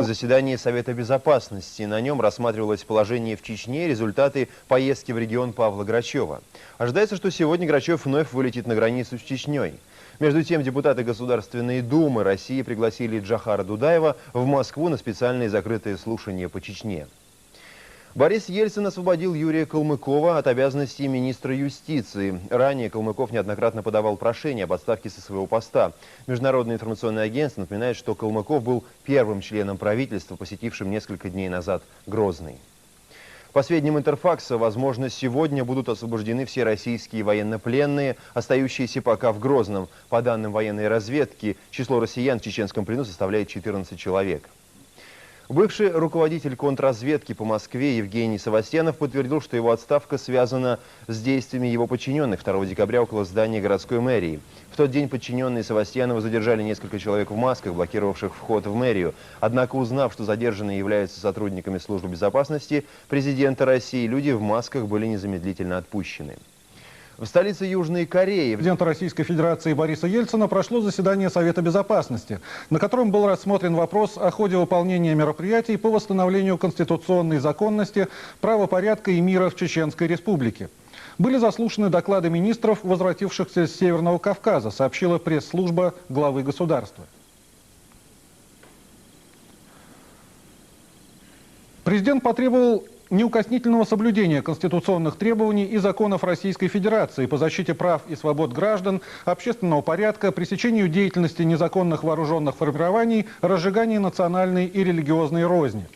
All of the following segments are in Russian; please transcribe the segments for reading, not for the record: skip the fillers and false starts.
Заседание Совета Безопасности. На нем рассматривалось положение в Чечне, результаты поездки в регион Павла Грачева. Ожидается, что сегодня Грачев вновь вылетит на границу с Чечней. Между тем, депутаты Государственной Думы России пригласили Джохара Дудаева в Москву на специальные закрытые слушания по Чечне. Борис Ельцин освободил Юрия Калмыкова от обязанностей министра юстиции. Ранее Калмыков неоднократно подавал прошение об отставке со своего поста. Международное информационное агентство напоминает, что Калмыков был первым членом правительства, посетившим несколько дней назад Грозный. По сведениям Интерфакса, возможно, сегодня будут освобождены все российские военнопленные, остающиеся пока в Грозном. По данным военной разведки, число россиян в чеченском плену составляет 14 человек. Бывший руководитель контрразведки по Москве Евгений Савастьянов подтвердил, что его отставка связана с действиями его подчиненных 2 декабря около здания городской мэрии. В тот день подчиненные Савастьянова задержали несколько человек в масках, блокировавших вход в мэрию. Однако, узнав, что задержанные являются сотрудниками службы безопасности президента России, люди в масках были незамедлительно отпущены. В столице Южной Кореи президента Российской Федерации Бориса Ельцина прошло заседание Совета Безопасности, на котором был рассмотрен вопрос о ходе выполнения мероприятий по восстановлению конституционной законности, правопорядка и мира в Чеченской Республике. Были заслушаны доклады министров, возвратившихся с Северного Кавказа, сообщила пресс-служба главы государства. Президент потребовал неукоснительного соблюдения конституционных требований и законов Российской Федерации по защите прав и свобод граждан, общественного порядка, пресечению деятельности незаконных вооруженных формирований, разжигании национальной и религиозной розни.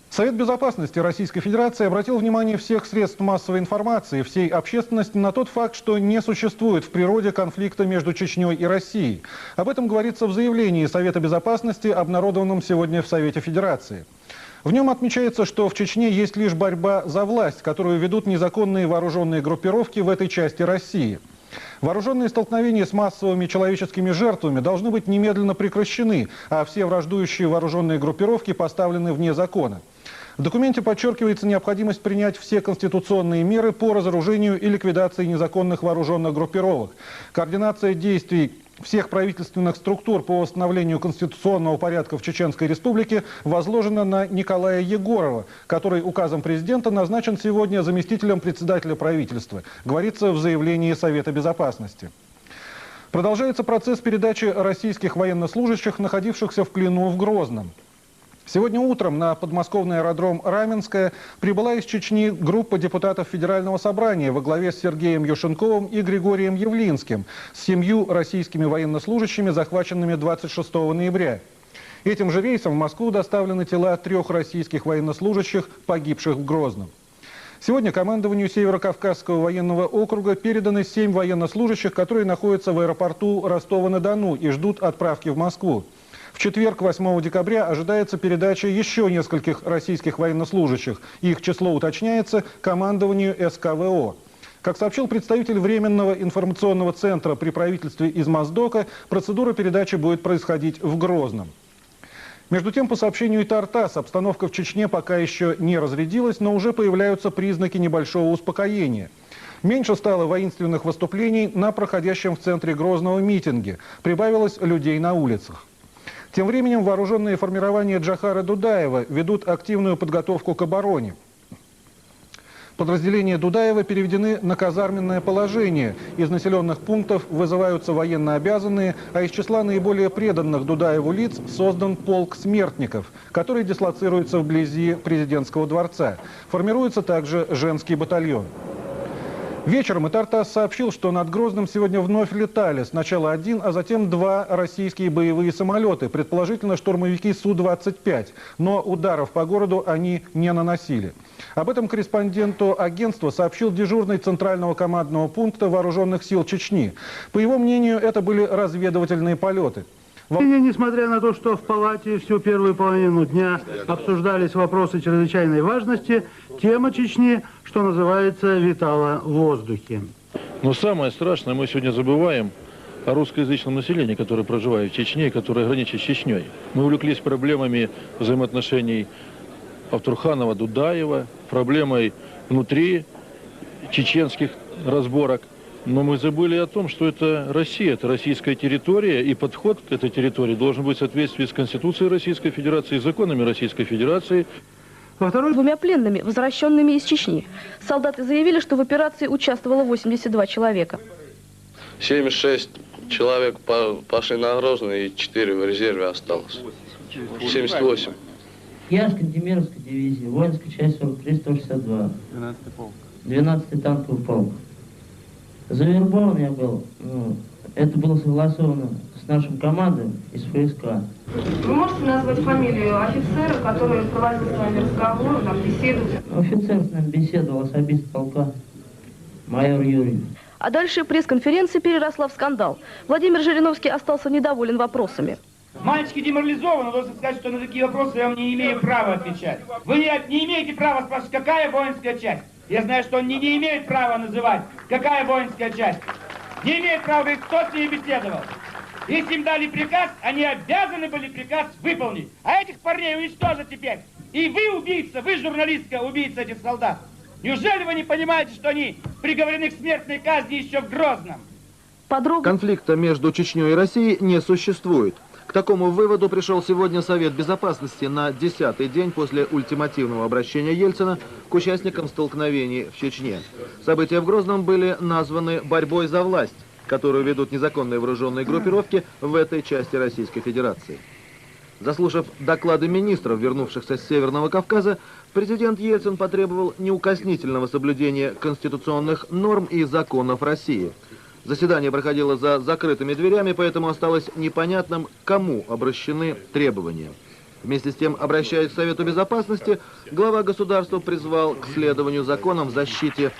Совет Безопасности Российской Федерации обратил внимание всех средств массовой информации, всей общественности на тот факт, что не существует в природе конфликта между Чечней и Россией. Об этом говорится в заявлении Совета Безопасности, обнародованном сегодня в Совете Федерации. В нем отмечается, что в Чечне есть лишь борьба за власть, которую ведут незаконные вооруженные группировки в этой части России. Вооруженные столкновения с массовыми человеческими жертвами должны быть немедленно прекращены, а все враждующие вооруженные группировки поставлены вне закона. В документе подчеркивается необходимость принять все конституционные меры по разоружению и ликвидации незаконных вооруженных группировок. Координация действий всех правительственных структур по восстановлению конституционного порядка в Чеченской Республике возложена на Николая Егорова, который указом президента назначен сегодня заместителем председателя правительства, говорится в заявлении Совета Безопасности. Продолжается процесс передачи российских военнослужащих, находившихся в плену в Грозном. Сегодня утром на подмосковный аэродром Раменское прибыла из Чечни группа депутатов Федерального собрания во главе с Сергеем Юшенковым и Григорием Явлинским с 7 российскими военнослужащими, захваченными 26 ноября. Этим же рейсом в Москву доставлены тела 3 российских военнослужащих, погибших в Грозном. Сегодня командованию Северо-Кавказского военного округа переданы 7 военнослужащих, которые находятся в аэропорту Ростова-на-Дону и ждут отправки в Москву. В четверг, 8 декабря, ожидается передача еще нескольких российских военнослужащих. Их число уточняется командованию СКВО. Как сообщил представитель Временного информационного центра при правительстве из Моздока, процедура передачи будет происходить в Грозном. Между тем, по сообщению ТАР-ТАСС, обстановка в Чечне пока еще не разрядилась, но уже появляются признаки небольшого успокоения. Меньше стало воинственных выступлений на проходящем в центре Грозного митинге. Прибавилось людей на улицах. Тем временем вооруженные формирования Джохара Дудаева ведут активную подготовку к обороне. Подразделения Дудаева переведены на казарменное положение. Из населенных пунктов вызываются военнообязанные, а из числа наиболее преданных Дудаеву лиц создан полк смертников, который дислоцируется вблизи президентского дворца. Формируется также женский батальон. Вечером ТАР-ТАСС сообщил, что над Грозным сегодня вновь летали сначала 1, а затем 2 российские боевые самолеты, предположительно штурмовики Су-25, но ударов по городу они не наносили. Об этом корреспонденту агентства сообщил дежурный Центрального командного пункта Вооруженных сил Чечни. По его мнению, это были разведывательные полеты. Несмотря на то, что в палате всю первую половину дня обсуждались вопросы чрезвычайной важности, тема Чечни, что называется, витала в воздухе. Но самое страшное, мы сегодня забываем о русскоязычном населении, которое проживает в Чечне, которое граничит с Чечней. Мы увлеклись проблемами взаимоотношений Автурханова, Дудаева, проблемой внутри чеченских разборок. Но мы забыли о том, что это Россия, это российская территория, и подход к этой территории должен быть в соответствии с Конституцией Российской Федерации и законами Российской Федерации. Двумя пленными, возвращенными из Чечни. Солдаты заявили, что в операции участвовало 82 человека. 76 человек пошли на Грозный, и 4 в резерве осталось. 78. Я из Кантемировской дивизии, воинская часть 43-162. 12-й танковый полк. Завербован я был, это было согласовано с нашим командой из ФСК. Вы можете назвать фамилию офицера, который проводил с вами разговор, там, беседу? Офицер с нами беседовал, особист полка, майор Юрий. А дальше пресс-конференция переросла в скандал. Владимир Жириновский остался недоволен вопросами. Мальчики деморализованы, должен сказать, что на такие вопросы я вам не имею права отвечать. Вы не имеете права спрашивать, какая воинская часть. Я знаю, что он не имеет права называть, какая воинская часть. Не имеет права говорить, кто с ней беседовал. Если им дали приказ, они обязаны были приказ выполнить. А этих парней уничтожить теперь. И вы убийца, вы журналистка, убийца этих солдат. Неужели вы не понимаете, что они приговорены к смертной казни еще в Грозном? Конфликта между Чечней и Россией не существует. К такому выводу пришел сегодня Совет Безопасности на 10-й день после ультимативного обращения Ельцина к участникам столкновений в Чечне. События в Грозном были названы борьбой за власть, которую ведут незаконные вооруженные группировки в этой части Российской Федерации. Заслушав доклады министров, вернувшихся с Северного Кавказа, президент Ельцин потребовал неукоснительного соблюдения конституционных норм и законов России. Заседание проходило за закрытыми дверями, поэтому осталось непонятным, кому обращены требования. Вместе с тем, обращаясь к Совету Безопасности, глава государства призвал к следованию законам в защите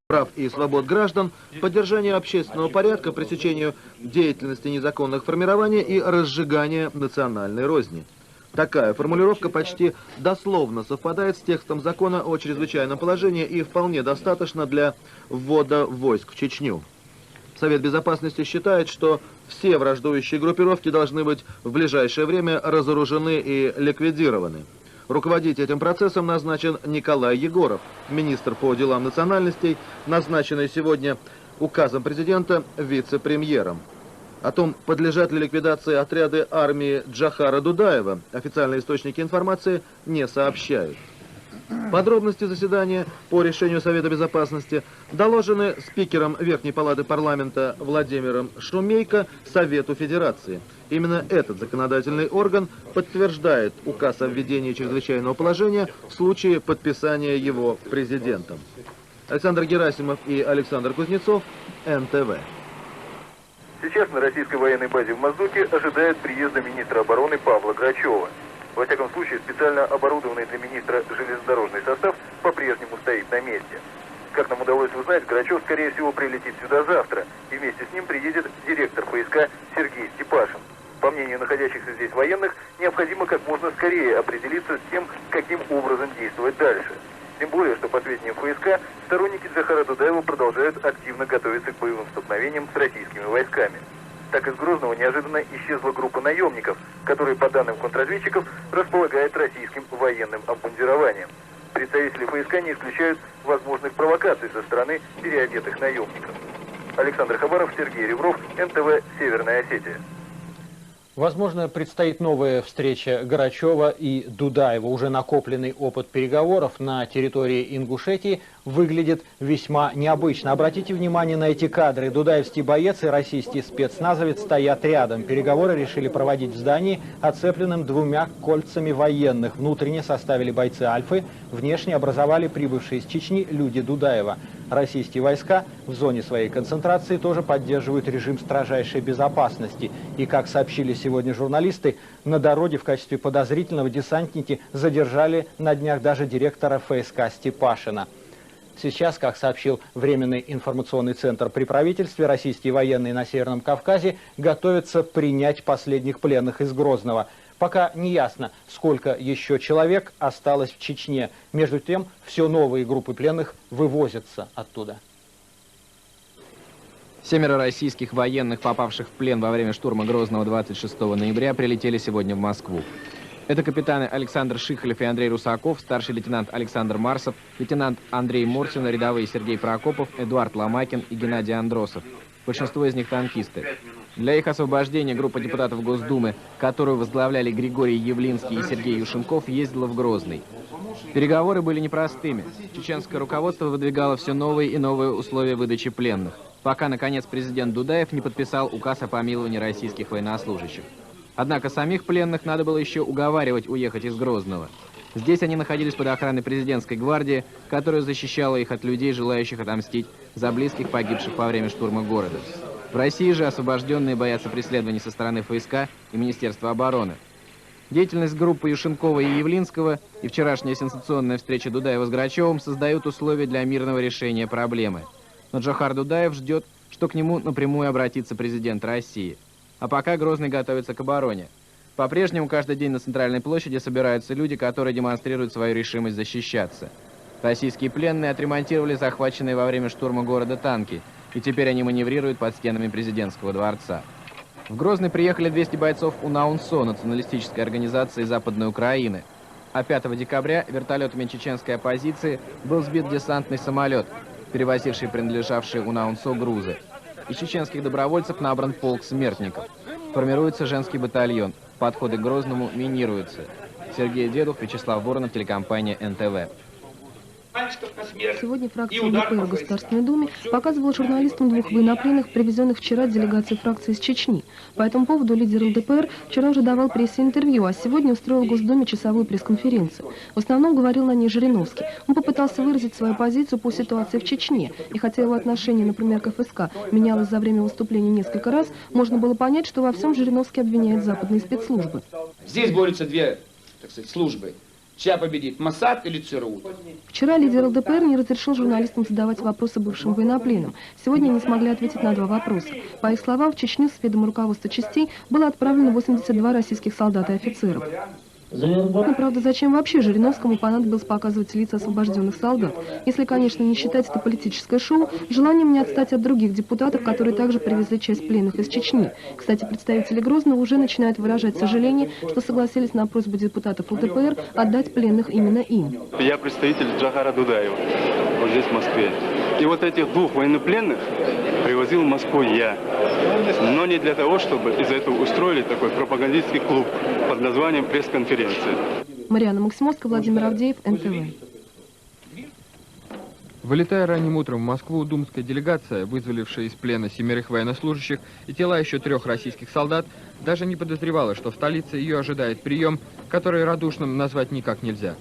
прав и свобод граждан, поддержанию общественного порядка, пресечению деятельности незаконных формирований и разжиганию национальной розни. Такая формулировка почти дословно совпадает с текстом закона о чрезвычайном положении и вполне достаточно для ввода войск в Чечню. Совет Безопасности считает, что все враждующие группировки должны быть в ближайшее время разоружены и ликвидированы. Руководить этим процессом назначен Николай Егоров, министр по делам национальностей, назначенный сегодня указом президента вице-премьером. О том, подлежат ли ликвидации отряды армии Джохара Дудаева, официальные источники информации не сообщают. Подробности заседания по решению Совета Безопасности доложены спикером Верхней Палаты парламента Владимиром Шумейко Совету Федерации. Именно этот законодательный орган подтверждает указ о введении чрезвычайного положения в случае подписания его президентом. Александр Герасимов и Александр Кузнецов, НТВ. Сейчас на российской военной базе в Моздоке ожидает приезда министра обороны Павла Грачева. Во всяком случае, специально оборудованный для министра железнодорожный состав по-прежнему стоит на месте. Как нам удалось узнать, Грачев, скорее всего, прилетит сюда завтра, и вместе с ним приедет директор ФСК Сергей Степашин. По мнению находящихся здесь военных, необходимо как можно скорее определиться с тем, каким образом действовать дальше. Тем более, что по сведениям ФСК, сторонники Джохара Дудаева продолжают активно готовиться к боевым столкновениям с российскими войсками. Так из Грозного неожиданно исчезла группа наемников, которые, по данным контрразведчиков, располагает российским военным обмундированием. Представители ФСК не исключают возможных провокаций со стороны переодетых наемников. Александр Хабаров, Сергей Ребров, НТВ, Северная Осетия. Возможно, предстоит новая встреча Грачева и Дудаева. Уже накопленный опыт переговоров на территории Ингушетии выглядит весьма необычно. Обратите внимание на эти кадры. Дудаевский боец и российский спецназовец стоят рядом. Переговоры решили проводить в здании, оцепленном двумя кольцами военных. Внутренне составили бойцы Альфы, внешне образовали прибывшие из Чечни люди Дудаева. Российские войска в зоне своей концентрации тоже поддерживают режим строжайшей безопасности. И, как сообщили сегодня журналисты, на дороге в качестве подозрительного десантники задержали на днях даже директора ФСК Степашина. Сейчас, как сообщил Временный информационный центр при правительстве, российские военные на Северном Кавказе готовятся принять последних пленных из Грозного. Пока не ясно, сколько еще человек осталось в Чечне. Между тем, все новые группы пленных вывозятся оттуда. 7 российских военных, попавших в плен во время штурма Грозного 26 ноября, прилетели сегодня в Москву. Это капитаны Александр Шихалев и Андрей Русаков, старший лейтенант Александр Марсов, лейтенант Андрей Морсин, рядовые Сергей Прокопов, Эдуард Ломакин и Геннадий Андросов. Большинство из них танкисты. Для их освобождения группа депутатов Госдумы, которую возглавляли Григорий Явлинский и Сергей Юшенков, ездила в Грозный. Переговоры были непростыми. Чеченское руководство выдвигало все новые и новые условия выдачи пленных, пока, наконец, президент Дудаев не подписал указ о помиловании российских военнослужащих. Однако самих пленных надо было еще уговаривать уехать из Грозного. Здесь они находились под охраной президентской гвардии, которая защищала их от людей, желающих отомстить за близких погибших во время штурма города. В России же освобожденные боятся преследований со стороны ФСК и Министерства обороны. Деятельность группы Юшенкова и Явлинского и вчерашняя сенсационная встреча Дудаева с Грачевым создают условия для мирного решения проблемы. Но Джохар Дудаев ждет, что к нему напрямую обратится президент России. А пока Грозный готовится к обороне. По-прежнему каждый день на центральной площади собираются люди, которые демонстрируют свою решимость защищаться. Российские пленные отремонтировали захваченные во время штурма города танки, и теперь они маневрируют под стенами президентского дворца. В Грозный приехали 200 бойцов УНАУНСО, националистической организации Западной Украины. А 5 декабря вертолетами чеченской оппозиции был сбит десантный самолет, перевозивший принадлежавшие УНАУНСО грузы. Из чеченских добровольцев набран полк смертников. Формируется женский батальон. Подходы к Грозному минируются. Сергей Дедов, Вячеслав Воронов, телекомпания НТВ. Сегодня фракция ЛДПР в Государственной Думе показывала журналистам двух военнопленных, привезенных вчера делегацией фракции из Чечни. По этому поводу лидер ЛДПР вчера уже давал прессе интервью, а сегодня устроил в Госдуме часовую пресс-конференцию. В основном говорил на ней Жириновский. Он попытался выразить свою позицию по ситуации в Чечне. И хотя его отношение, например, к ФСК менялось за время выступления несколько раз, можно было понять, что во всем Жириновский обвиняет западные спецслужбы. Здесь борются две, так сказать, службы. Чья победит, Моссад или ЦРУ? Вчера лидер ЛДПР не разрешил журналистам задавать вопросы бывшим военнопленным. Сегодня они смогли ответить на 2 вопроса. По их словам, в Чечню с ведома руководства частей было отправлено 82 российских солдат и офицеров. Правда, зачем вообще Жириновскому понадобилось показывать лица освобожденных солдат? Если, конечно, не считать это политическое шоу, желанием не отстать от других депутатов, которые также привезли часть пленных из Чечни. Кстати, представители Грозного уже начинают выражать сожаление, что согласились на просьбу депутатов ЛДПР отдать пленных именно им. Я представитель Джохара Дудаева, вот здесь в Москве. И вот этих 2 военнопленных привозил в Москву я. Но не для того, чтобы из этого устроили такой пропагандистский клуб под названием пресс-конференция. Марьяна Максимовская, Владимир Авдеев, НТВ. Вылетая ранним утром в Москву, думская делегация, вызволившая из плена 7 военнослужащих и тела еще 3 российских солдат, даже не подозревала, что в столице ее ожидает прием, который радушным назвать никак нельзя.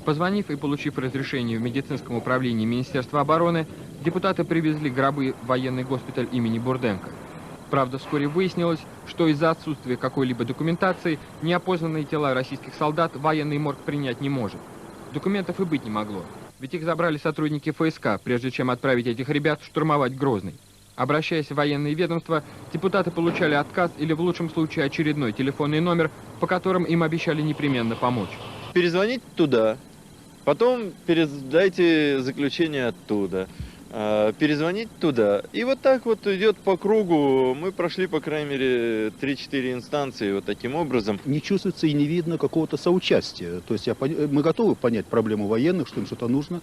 Позвонив и получив разрешение в медицинском управлении Министерства обороны, депутаты привезли гробы в военный госпиталь имени Бурденко. Правда, вскоре выяснилось, что из-за отсутствия какой-либо документации неопознанные тела российских солдат военный морг принять не может. Документов и быть не могло, ведь их забрали сотрудники ФСК, прежде чем отправить этих ребят штурмовать Грозный. Обращаясь в военные ведомства, депутаты получали отказ или в лучшем случае очередной телефонный номер, по которым им обещали непременно помочь. Перезвонить туда, потом передайте заключение оттуда. Перезвонить туда. И вот так вот идет по кругу. Мы прошли, по крайней мере, 3-4 инстанции вот таким образом. Не чувствуется и не видно какого-то соучастия. То есть мы готовы понять проблему военных, что им что-то нужно.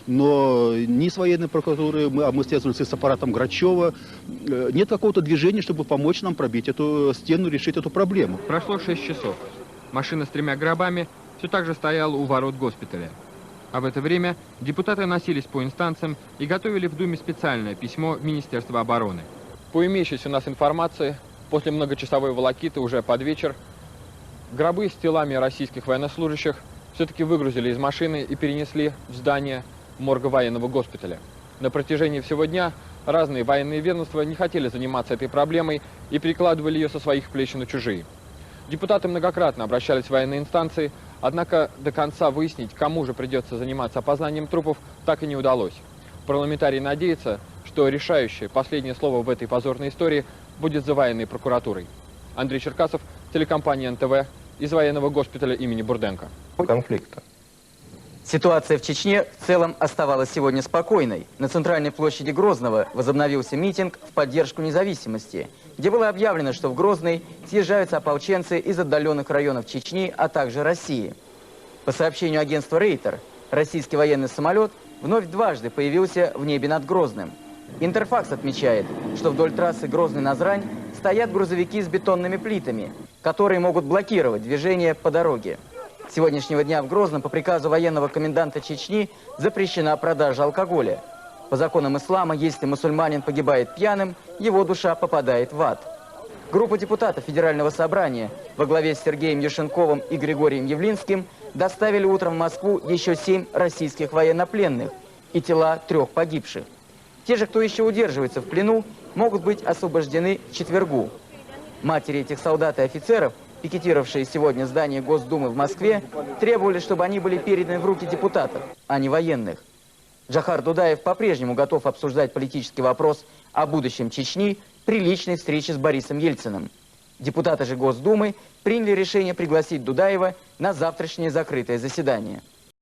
Но ни с военной прокуратуры, мы связывались с аппаратом Грачева, нет какого-то движения, чтобы помочь нам пробить эту стену, решить эту проблему. Прошло 6 часов. Машина с 3 гробами все так же стояла у ворот госпиталя. А в это время депутаты носились по инстанциям и готовили в Думе специальное письмо в Министерство обороны. По имеющейся у нас информации, после многочасовой волокиты уже под вечер гробы с телами российских военнослужащих все-таки выгрузили из машины и перенесли в здание морга военного госпиталя. На протяжении всего дня разные военные ведомства не хотели заниматься этой проблемой и перекладывали ее со своих плеч на чужие. Депутаты многократно обращались в военные инстанции, однако до конца выяснить, кому же придется заниматься опознанием трупов, так и не удалось. Парламентарий надеется, что решающее последнее слово в этой позорной истории будет за военной прокуратурой. Андрей Черкасов, телекомпания НТВ, из военного госпиталя имени Бурденко. Конфликта. Ситуация в Чечне в целом оставалась сегодня спокойной. На центральной площади Грозного возобновился митинг в поддержку независимости. где было объявлено, что в Грозный съезжаются ополченцы из отдаленных районов Чечни, а также России. По сообщению агентства «Рейтер», российский военный самолет вновь дважды появился в небе над Грозным. Интерфакс отмечает, что вдоль трассы Грозный-Назрань стоят грузовики с бетонными плитами, которые могут блокировать движение по дороге. С сегодняшнего дня в Грозном по приказу военного коменданта Чечни запрещена продажа алкоголя. По законам ислама, если мусульманин погибает пьяным, его душа попадает в ад. Группа депутатов Федерального собрания во главе с Сергеем Яшенковым и Григорием Явлинским доставили утром в Москву еще 7 российских военнопленных и тела 3 погибших. Те же, кто еще удерживается в плену, могут быть освобождены к четвергу. Матери этих солдат и офицеров, пикетировавшие сегодня здание Госдумы в Москве, требовали, чтобы они были переданы в руки депутатов, а не военных. Джохар Дудаев по-прежнему готов обсуждать политический вопрос о будущем Чечни при личной встрече с Борисом Ельциным. Депутаты же Госдумы приняли решение пригласить Дудаева на завтрашнее закрытое заседание.